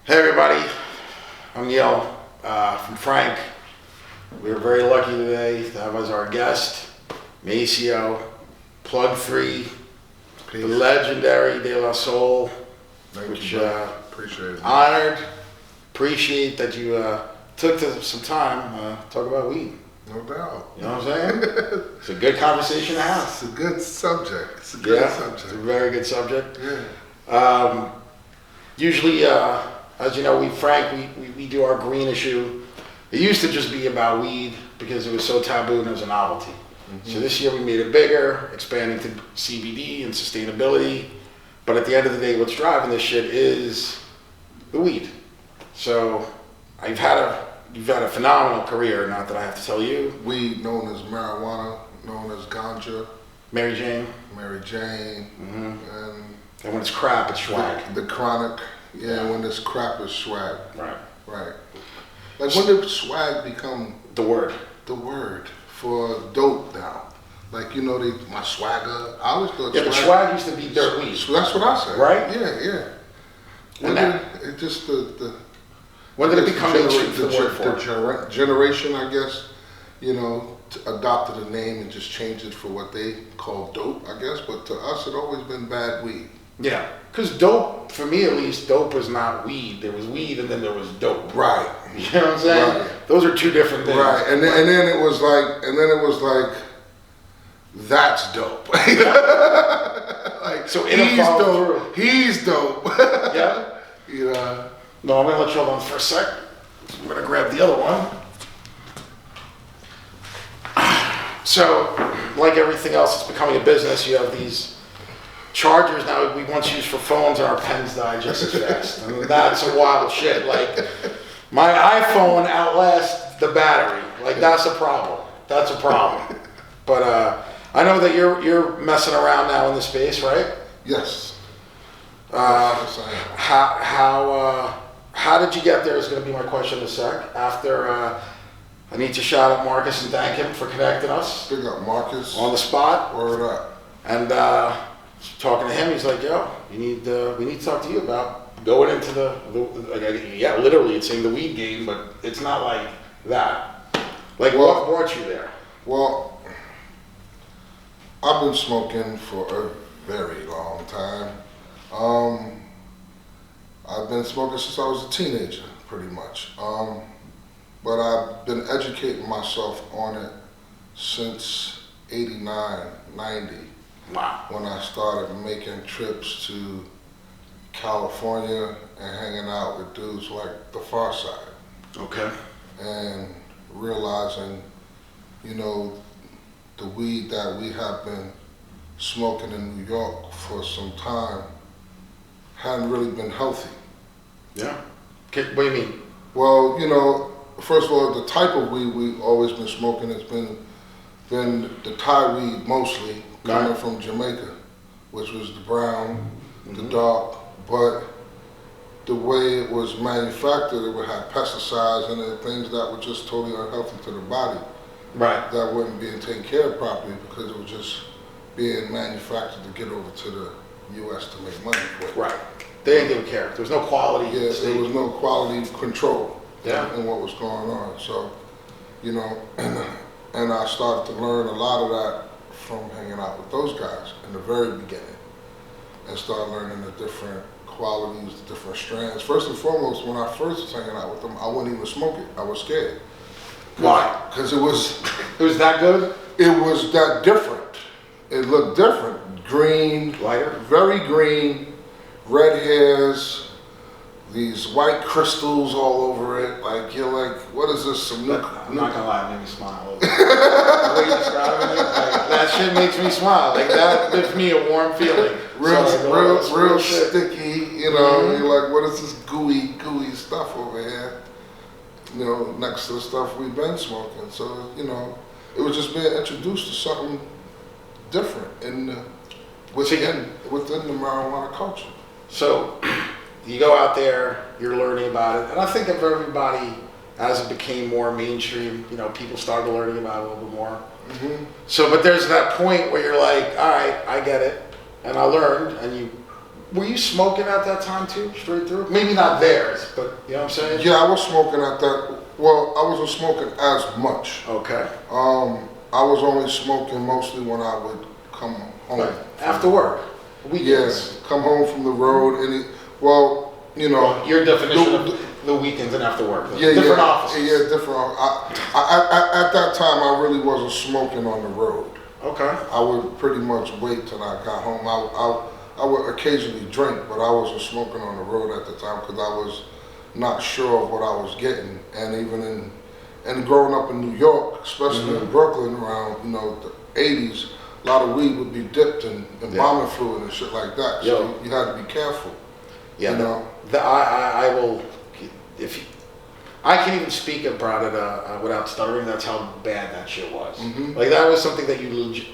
Hey everybody, I'm Neil from Frank. We are very lucky today to have as our guest Maseo, Plug 3, the legendary De La Soul. Thank you, appreciate it. Honored, appreciate that you took some time to talk about weed. No doubt. You know what I'm saying? It's a good conversation to have. It's a good subject. It's a good subject. It's a very good subject. Yeah. Usually, as you know, we do our green issue. It used to just be about weed because it was so taboo and it was a novelty. So this year we made it bigger, expanding to CBD and sustainability. But at the end of the day, what's driving this shit is the weed. So you've had a phenomenal career, not that I have to tell you. Weed known as marijuana, known as ganja. Mary Jane. And when it's crap, it's swag. The chronic, when it's crap, it's swag. Right. Like when did swag become the word? The word for dope now. Like, you know, my swagger. I always thought but swag used to be dirt weed. So that's what I said. Right? Yeah. When did it become the generation, I guess, you know, adopted a name and just changed it for what they call dope, I guess. But to us, it always been bad weed. Yeah, because dope, for me at least, dope was not weed. There was weed and then there was dope. Right. You know what I'm saying? Right. Those are two different things. Right. And then it was like, that's dope. Like, so he's dope. He's dope. Yeah. You know. No, I'm gonna let you hold on for a sec. I'm gonna grab the other one. So, like everything else, it's becoming a business. You have these chargers now we once used for phones, and our pens die just as fast. I mean, that's a wild shit. Like, my iPhone outlasts the battery. Like, that's a problem. That's a problem. But I know that you're messing around now in the space, right? Yes. How did you get there is going to be my question in a sec. After I need to shout out Marcus and thank him for connecting us. Big up Marcus. On the spot. Word up. And talking to him, he's like, "Yo, we need to talk to you about going into literally it's saying the weed game, but it's not like that. Like, what brought you there?" Well, I've been smoking for a very long time. I've been smoking since I was a teenager, pretty much. But I've been educating myself on it since 89, 90. Wow. When I started making trips to California and hanging out with dudes like the Far Side. Okay. And realizing, you know, the weed that we have been smoking in New York for some time hadn't really been healthy. Yeah. What do you mean? Well, you know, first of all, the type of weed we've always been smoking has been the Thai weed mostly, coming from Jamaica, which was the brown, the dark, but the way it was manufactured, it would have pesticides in it, things that were just totally unhealthy to the body. Right. That wasn't being taken care of properly because it was just being manufactured to get over to the U.S. to make money for it. Right. They didn't care. There was no quality. Yeah, there was no quality control in what was going on. So, you know, and I started to learn a lot of that from hanging out with those guys in the very beginning, and started learning the different qualities, the different strands. First and foremost, when I first was hanging out with them, I wouldn't even smoke it. I was scared. Why? Because it was that good? It was that different. It looked different. Green, lighter, very green, red hairs, these white crystals all over it. Like, you're like, what is this? I'm not gonna lie, it made me smile. The way you describing it, like, that shit makes me smile. Like, that gives me a warm feeling. Real sticky, you know. You're like, what is this gooey stuff over here? You know, next to the stuff we've been smoking. So, you know, it was just being introduced to something different within the marijuana culture. So you go out there, you're learning about it, and I think of everybody as it became more mainstream, you know, people started learning about it a little bit more. So, but there's that point where you're like, all right, I get it, and I learned, and you were you smoking at that time too, straight through? Maybe not theirs, but you know what I'm saying? Yeah, I was smoking at that. Well, I wasn't smoking as much. Okay. I was only smoking mostly when I would come home. Like after work, weekends. Yes, come home from the road. Well, you know. Well, your definition of the weekends and after work. Yeah, different offices. Yeah, different. At that time, I really wasn't smoking on the road. Okay. I would pretty much wait till I got home. I would occasionally drink, but I wasn't smoking on the road at the time because I was not sure of what I was getting. And even and growing up in New York, especially in Brooklyn around, you know, the 80s, a lot of weed would be dipped in embalming fluid and shit like that. So you had to be careful. Yeah, you know? I will, I can't even speak about it without stuttering. That's how bad that shit was. Like that was something that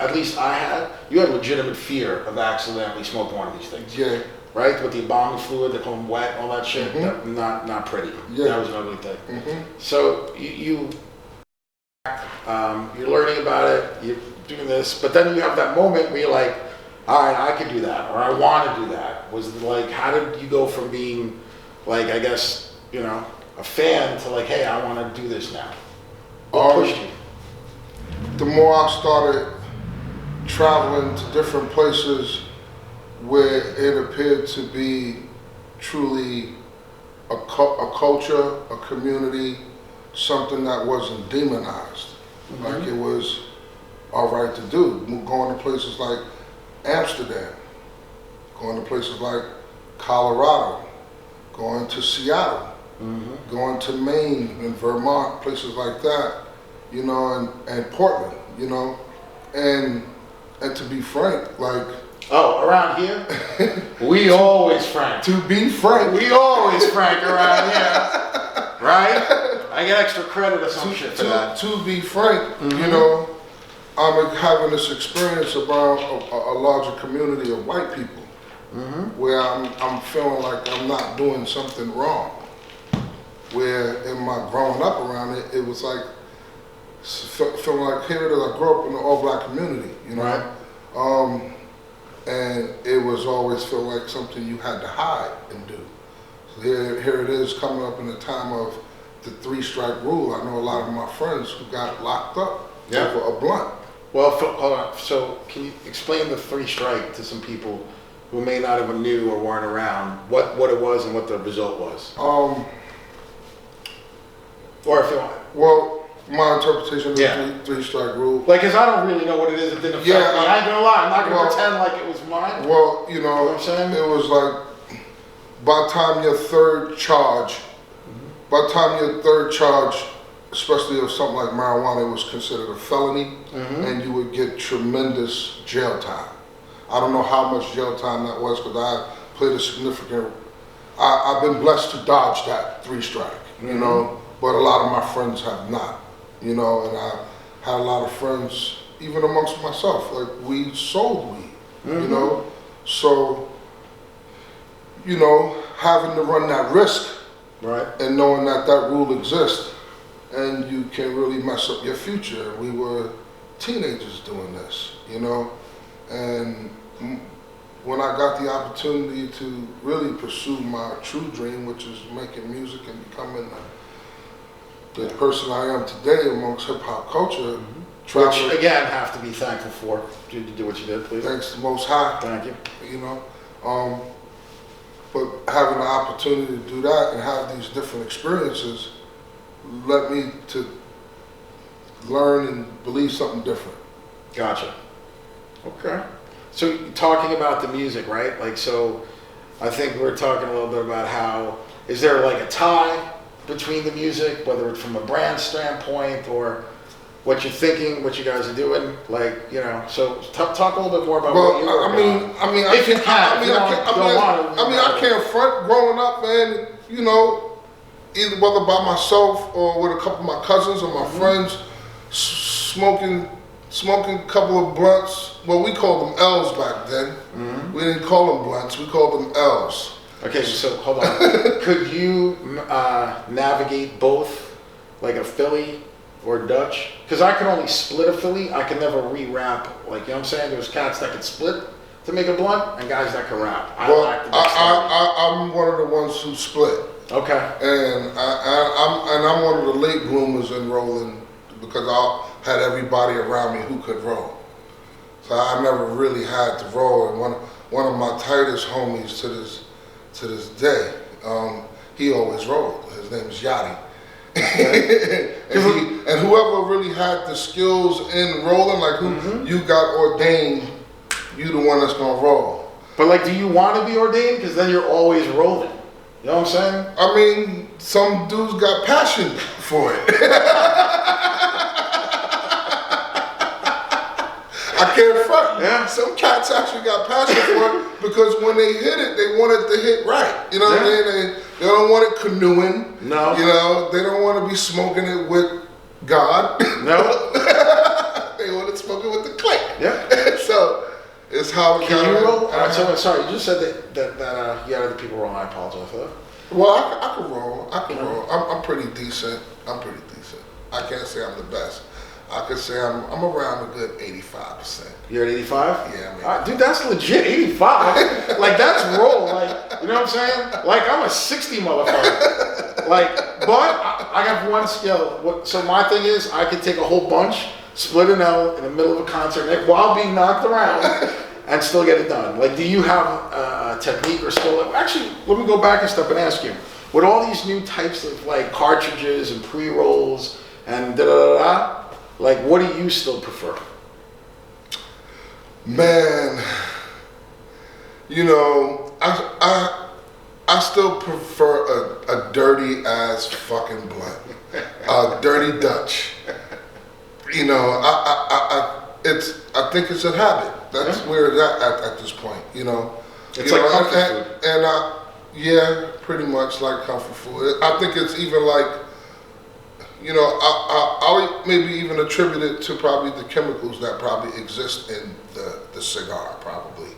at least I had. You had legitimate fear of accidentally smoking one of these things. Yeah. Right, with the embalming fluid, they call them wet, all that shit. Not pretty. Yeah. That was an ugly thing. So you're learning about it. You're doing this, but then you have that moment where you're like, all right, I could do that, or I want to do that. Was it like, how did you go from being, like, I guess, you know, a fan to like, hey, I want to do this now? What pushed you? The more I started traveling to different places where it appeared to be truly a culture, a community, something that wasn't demonized. Like it was all right to do. Going to places like Amsterdam, going to places like Colorado, going to Seattle, going to Maine and Vermont, places like that, you know, and Portland, you know, and to be frank, like. Oh, around here, we always frank. To be frank, we always frank around here, right? I get extra credit or some shit for that. To be frank, you know, I'm having this experience about a larger community of white people, where I'm feeling like I'm not doing something wrong. Where in my growing up around it, it was like feeling like here it is. I grew up in an all-black community, you know. Right. And it was always feel like something you had to hide and do. So here it is coming up in the time of the 3-strike rule. I know a lot of my friends who got locked up over a blunt. Well, hold on. So can you explain the 3-strike to some people who may not have knew or weren't around, what it was and what the result was? Or if you want. Well, my interpretation of the 3-strike rule. Like, cause I don't really know what it is. It didn't affect me. I ain't gonna lie. I'm not gonna pretend like it was mine. Well, you know what I'm saying? It was like, by the time your third charge, especially of something like marijuana, it was considered a felony, and you would get tremendous jail time. I don't know how much jail time that was, because I played a significant. I've been blessed to dodge that 3-strike, you know, but a lot of my friends have not. You know, and I had a lot of friends, even amongst myself, like we sold weed, you know? So, you know, having to run that risk, right, and knowing that that rule exists, and you can really mess up your future. We were teenagers doing this, you know? And when I got the opportunity to really pursue my true dream, which is making music and becoming the person I am today amongst hip hop culture, which again have to be thankful for. Did you do what you did, please? Thanks to Most High. Thank you. You know, but having the opportunity to do that and have these different experiences led me to learn and believe something different. Gotcha. Okay. So talking about the music, right? Like, so I think we're talking a little bit about how, is there like a tie between the music, whether it's from a brand standpoint or what you're thinking, what you guys are doing, like, you know, so talk a little bit more about what you work on. If you can, I can't front growing up, man, you know, either whether by myself or with a couple of my cousins or my friends, smoking a couple of blunts. Well, we called them L's back then. We didn't call them blunts, we called them L's. Okay, so hold on. Could you navigate both, like a Philly or Dutch? Because I could only split a Philly. I could never re-rap. Like, you know what I'm saying? There was cats that could split to make a blunt and guys that can rap. I'm one of the ones who split. Okay. And I'm one of the late bloomers in rolling because I had everybody around me who could roll. So I never really had to roll. And one of my tightest homies to this day, he always rolled. His name is Yachty. and whoever really had the skills in rolling, like who you got ordained, you the one that's gonna roll. But like, do you want to be ordained? Because then you're always rolling. You know what I'm saying? I mean, some dudes got passion for it. I can't front. Yeah. Some cats actually got passion for it because when they hit it, they want it to hit right. You know what I mean? They don't want it canoeing. No. You know, they don't want to be smoking it with God. No. They want to smoke it with the click. Yeah. So it's how it Can you roll? Sorry, you just said that you had other people roll. I apologize for that. Well, I can roll. I can roll. I'm pretty decent. I can't say I'm the best. I could say I'm around a good 85%. You're at 85? Yeah, man. Dude, that's legit, 85. Like, that's roll. Like, you know what I'm saying? Like, I'm a 60 motherfucker. Like, but I have one skill. So my thing is, I could take a whole bunch, split an L in the middle of a concert while being knocked around and still get it done. Like, do you have a technique or skill? Actually, let me go back a step and ask you. With all these new types of, like, cartridges and pre-rolls and da-da-da-da, like, what do you still prefer? Man, you know, I still prefer a dirty ass fucking blunt, a dirty Dutch. You know, I think it's a habit. That's where it's at this point. You know, it's like comfort food. And yeah, pretty much like comfort food. I think it's even like, you know, I'll maybe even attribute it to probably the chemicals that probably exist in the cigar. Probably,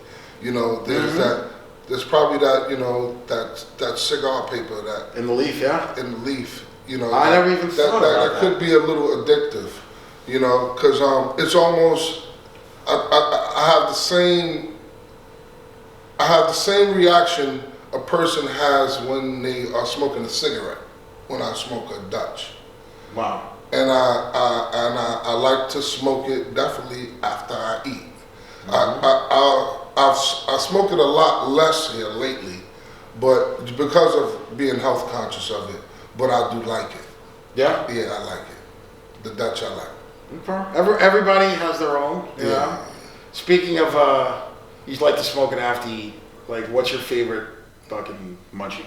you know, there's probably that, you know, that cigar paper that in the leaf, in the leaf. You know, I never even thought about that. That could be a little addictive, you know, because it's almost I have the same reaction a person has when they are smoking a cigarette when I smoke a Dutch. Wow. And I like to smoke it definitely after I eat. I smoke it a lot less here lately, but because of being health conscious of it. But I do like it. Yeah? Yeah, I like it. The Dutch I like. Okay. Everybody has their own. You know? Speaking of, you like to smoke it after you eat. Like, what's your favorite fucking munchie?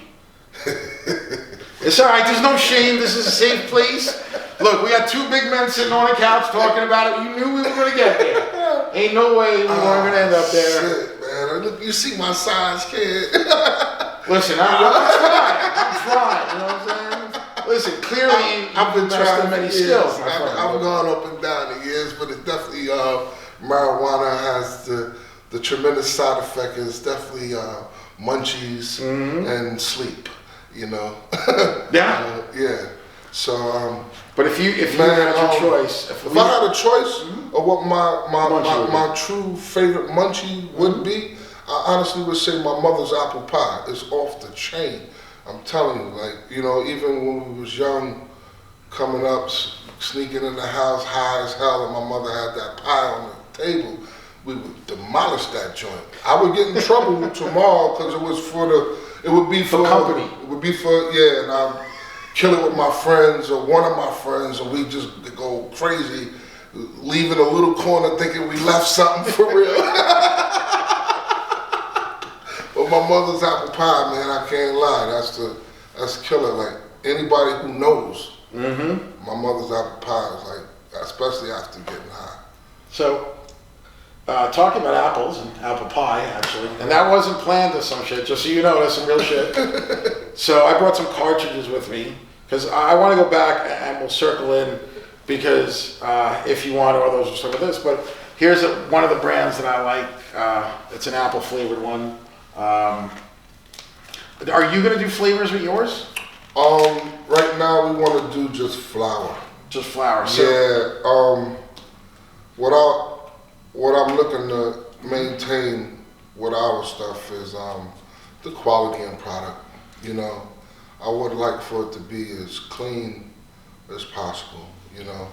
It's all right. There's no shame. This is a safe place. Look, we got two big men sitting on a couch talking about it. You knew we were going to get there. Ain't no way we weren't going to end up there. Shit, man. Look, you see my size, kid. Listen, I'm trying. You know what I'm saying? Listen, clearly I've been trying many skills. I've gone up and down the years, but it's definitely marijuana has the tremendous side effect is definitely munchies and sleep. You know. Yeah. Yeah. So. But if you had your choice, if I had a choice of what my true favorite munchie would be, I honestly would say my mother's apple pie is off the chain. I'm telling you, like, you know, even when we was young, coming up, sneaking in the house high as hell, and my mother had that pie on the table, we would demolish that joint. I would get in trouble tomorrow because it would be for company. It would be for, and I'd kill it with my friends or one of my friends, and we just go crazy, leaving a little corner thinking we left something for real. But my mother's apple pie, man, I can't lie. That's killer. Like, anybody who knows, my mother's apple pie is like, especially after getting high. So, talking about apples and apple pie, actually, and that wasn't planned or some shit, just so you know, that's some real shit. So I brought some cartridges with me, because I want to go back and we'll circle in, because if you want, or those are some of this, but here's one of the brands that I like. It's an apple flavored one. Are you going to do flavors with yours? Right now we want to do just flower. Just flower. So. Yeah. What I'm looking to maintain with our stuff is the quality and product. You know, I would like for it to be as clean as possible. You know,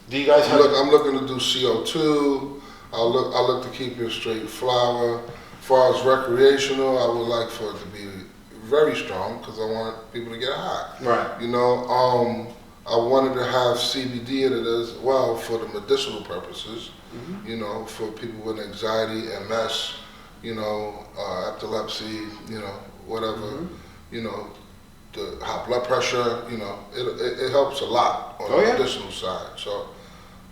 Do you guys have? I'm looking to do CO2. I look to keep it straight flower. As far as recreational, I would like for it to be very strong because I want people to get high. Right. You know, I wanted to have CBD in it as well for the medicinal purposes. Mm-hmm. You know, for people with anxiety, MS, you know, epilepsy, you know, whatever, Mm-hmm. you know, the high blood pressure, you know, it helps a lot on the medicinal side. So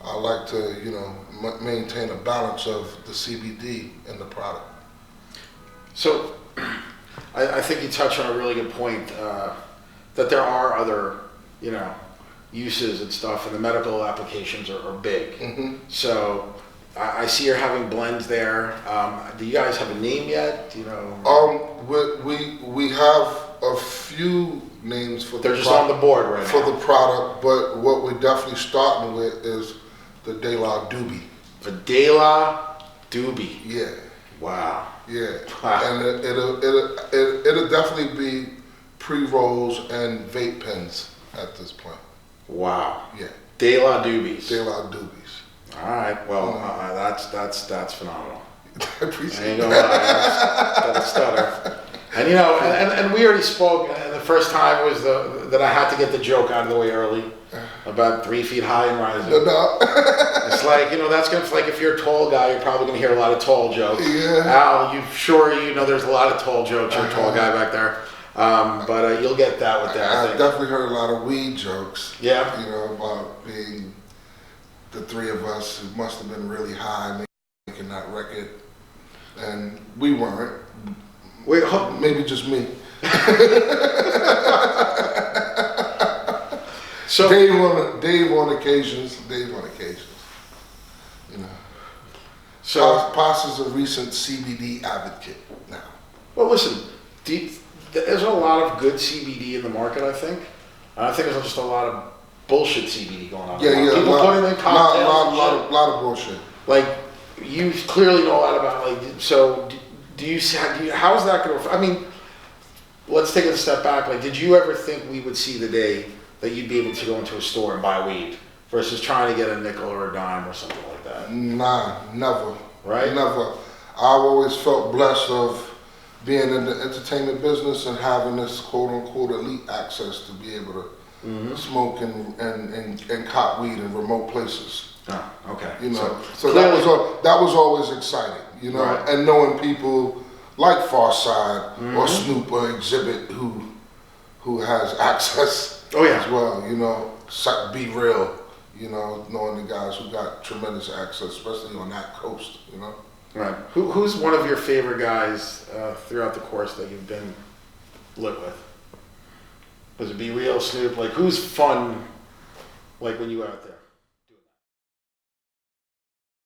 I like to, you know, maintain a balance of the CBD in the product. So I think you touched on a really good point, that there are other, you know, uses and stuff, and the medical applications are big. Mm-hmm. So I see you're having blends there. Do you guys have a name yet? Do you know? We have a few names for They're just on the board right for now. the product, but what we're definitely starting with is the De La Doobie. The De La Doobie. Yeah. Wow. Yeah. Wow. And it'll definitely be pre-rolls and vape pens at this point. Wow. Yeah. De La Doobies. De La Doobies. All right. Well, that's phenomenal. I appreciate I ain't gonna lie, that's stutter. And you know, and we already spoke. And the first time was that I had to get the joke out of the way early, about 3 feet high and rising. No. It's like, you know, that's gonna, like, if you're a tall guy, you're probably gonna hear a lot of tall jokes. Yeah. Al, you know there's a lot of tall jokes. You're a tall guy back there. But you'll get that with that. I I think. definitely heard a lot of weed jokes. Yeah. You know, about being the three of us who must have been really high making that record, and we weren't. Wait, Maybe just me. so Dave on occasions. You know. so Pos is a recent CBD advocate now. well, listen. There's a lot of good CBD in the market. I think there's just a lot of bullshit CBD going on. Yeah. People putting in cocktails. Lot of bullshit. Like, you clearly know a lot about, like, so do you how's that going to, I mean, let's take it a step back. Like, did you ever think we would see the day that you'd be able to go into a store and buy weed versus trying to get a nickel or a dime or something like that? Nah, never. Right? Never. I've always felt blessed of being in the entertainment business and having this quote unquote elite access to be able to smoke and cop weed in remote places. Oh, okay. You know, so clearly, that was always exciting, you know, right. and knowing people like Farside or Snoop or Exhibit who has access as well, you know, Be Real, you know, knowing the guys who got tremendous access, especially on that coast, you know. Right. Who's one of your favorite guys throughout the course that you've been lit with? Was it Be Real, Snoop? Like, who's fun, like, when you were out there?